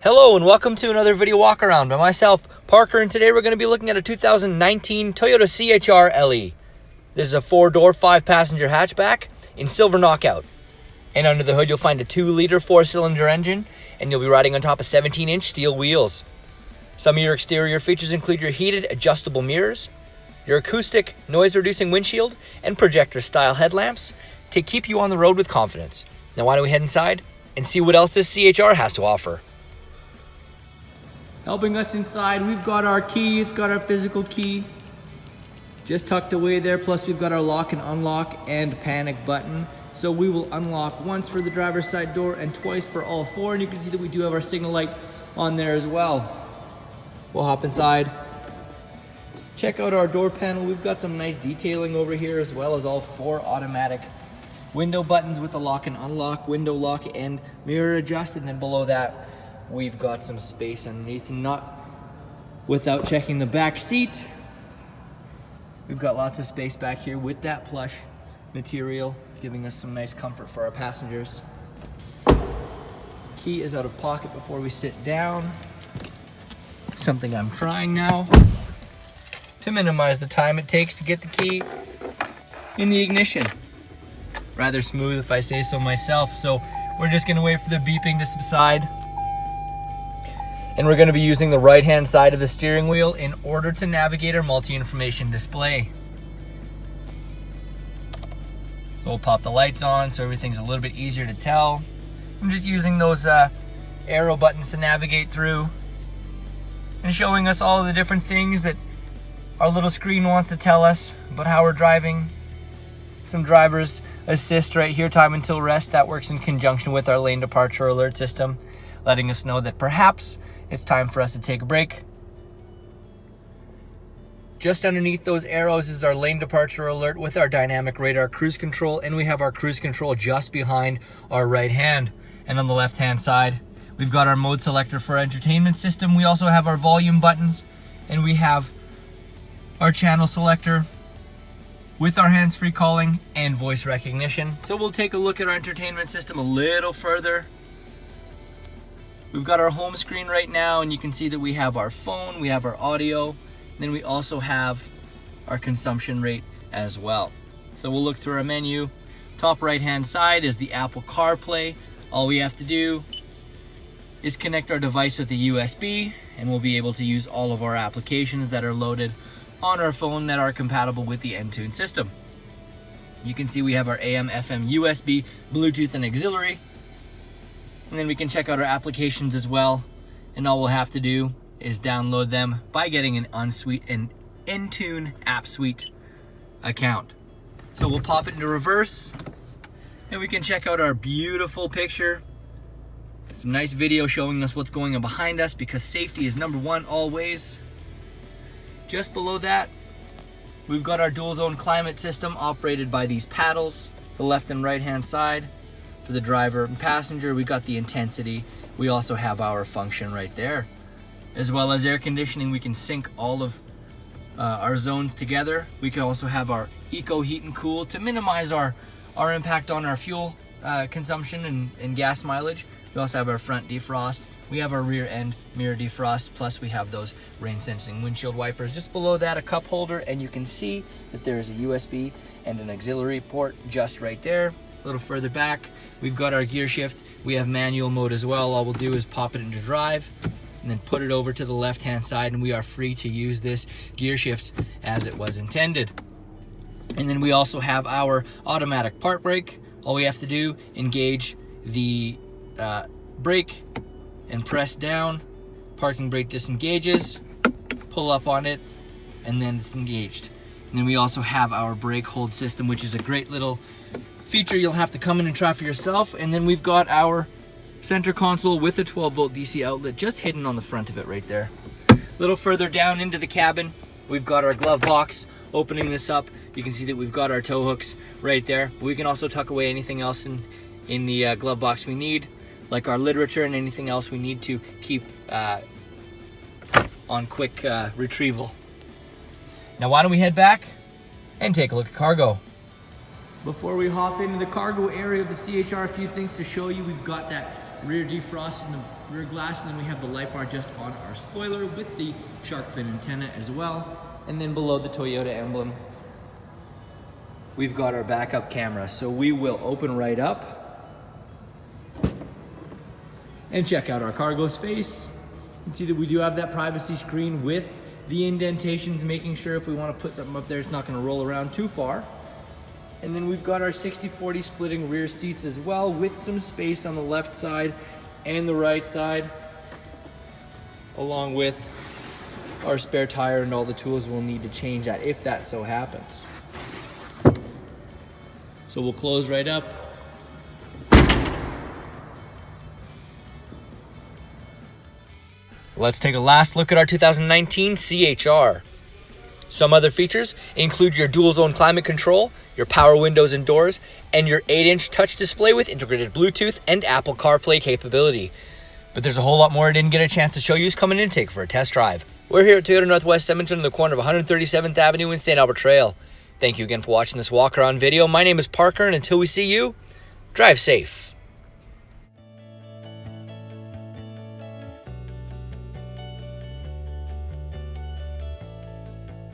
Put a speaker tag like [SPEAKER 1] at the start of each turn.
[SPEAKER 1] Hello and welcome to another video walk around by myself, Parker, and today we're going to be looking at a 2019 Toyota CHR LE. This is a 4-door, 5-passenger hatchback in silver knockout. And under the hood you'll find a 2-liter 4-cylinder engine, and you'll be riding on top of 17-inch steel wheels. Some of your exterior features include your heated adjustable mirrors, your acoustic noise-reducing windshield, and projector-style headlamps to keep you on the road with confidence. Now why don't we head inside and see what else this CHR has to offer. Helping us inside, we've got our key. It's got our physical key just tucked away there. Plus we've got our lock and unlock and panic button. So we will unlock once for the driver's side door and twice for all four. And you can see that we do have our signal light on there as well. We'll hop inside. Check out our door panel. We've got some nice detailing over here, as well as all 4 automatic window buttons with the lock and unlock, window lock, and mirror adjust. And then below that, we've got some space underneath, and not without checking the back seat. We've got lots of space back here with that plush material, giving us some nice comfort for our passengers. Key is out of pocket before we sit down. Something I'm trying now to minimize the time it takes to get the key in the ignition. Rather smooth if I say so myself, so we're just gonna wait for the beeping to subside. And we're going to be using the right hand side of the steering wheel in order to navigate our multi-information display. So we'll pop the lights on so everything's a little bit easier to tell. I'm just using those arrow buttons to navigate through and showing us all of the different things that our little screen wants to tell us about how we're driving. Some driver's assist right here, time until rest, that works in conjunction with our lane departure alert system, letting us know that perhaps it's time for us to take a break. Just underneath those arrows is our lane departure alert with our dynamic radar cruise control, and we have our cruise control just behind our right hand. And on the left hand side, we've got our mode selector for our entertainment system. We also have our volume buttons, and we have our channel selector with our hands-free calling and voice recognition. So we'll take a look at our entertainment system a little further. We've got our home screen right now, and you can see that we have our phone, we have our audio, and then we also have our consumption rate as well. So we'll look through our menu. Top right hand side is the Apple CarPlay. All we have to do is connect our device with a USB, and we'll be able to use all of our applications that are loaded on our phone that are compatible with the Entune system. You can see we have our AM, FM, USB, Bluetooth, and auxiliary. And then we can check out our applications as well, and all we'll have to do is download them by getting an Entune App Suite account. So we'll pop it into reverse, and we can check out our beautiful picture. Some nice video showing us what's going on behind us, because safety is number one always. Just below that, we've got our dual zone climate system operated by these paddles, the left and right hand side. For the driver and passenger, we got the intensity. We also have our function right there. As well as air conditioning, we can sync all of our zones together. We can also have our eco heat and cool to minimize our impact on our fuel consumption and gas mileage. We also have our front defrost. We have our rear end mirror defrost, plus we have those rain sensing windshield wipers. Just below that, a cup holder, and you can see that there is a USB and an auxiliary port just right there. A little further back, we've got our gear shift. We have manual mode as well. All we'll do is pop it into drive and then put it over to the left hand side, and we are free to use this gear shift as it was intended. And then we also have our automatic park brake. All we have to do, engage the brake and press down. Parking brake disengages, pull up on it, and then it's engaged. And then we also have our brake hold system, which is a great little feature you'll have to come in and try for yourself. And then we've got our center console with a 12-volt DC outlet just hidden on the front of it right there. A little further down into the cabin, we've got our glove box. Opening this up, you can see that we've got our tow hooks right there. We can also tuck away anything else in the glove box we need, like our literature and anything else we need to keep on quick retrieval. Now why don't we head back and take a look at cargo. Before we hop into the cargo area of the CHR, a few things to show you. We've got that rear defrost in the rear glass, and then we have the light bar just on our spoiler with the shark fin antenna as well. And then below the Toyota emblem, we've got our backup camera. So we will open right up and check out our cargo space. You can see that we do have that privacy screen with the indentations, making sure if we want to put something up there, it's not going to roll around too far. And then we've got our 60/40 splitting rear seats as well, with some space on the left side and the right side, along with our spare tire and all the tools we'll need to change that if that so happens. So we'll close right up. Let's take a last look at our 2019 CHR. Some other features include your dual zone climate control, your power windows and doors, and your 8-inch touch display with integrated Bluetooth and Apple CarPlay capability. But there's a whole lot more I didn't get a chance to show you. Come in and take for a test drive. We're here at Toyota Northwest Edmonton in the corner of 137th Avenue and St. Albert Trail. Thank you again for watching this walk around video. My name is Parker, and until we see you, drive safe.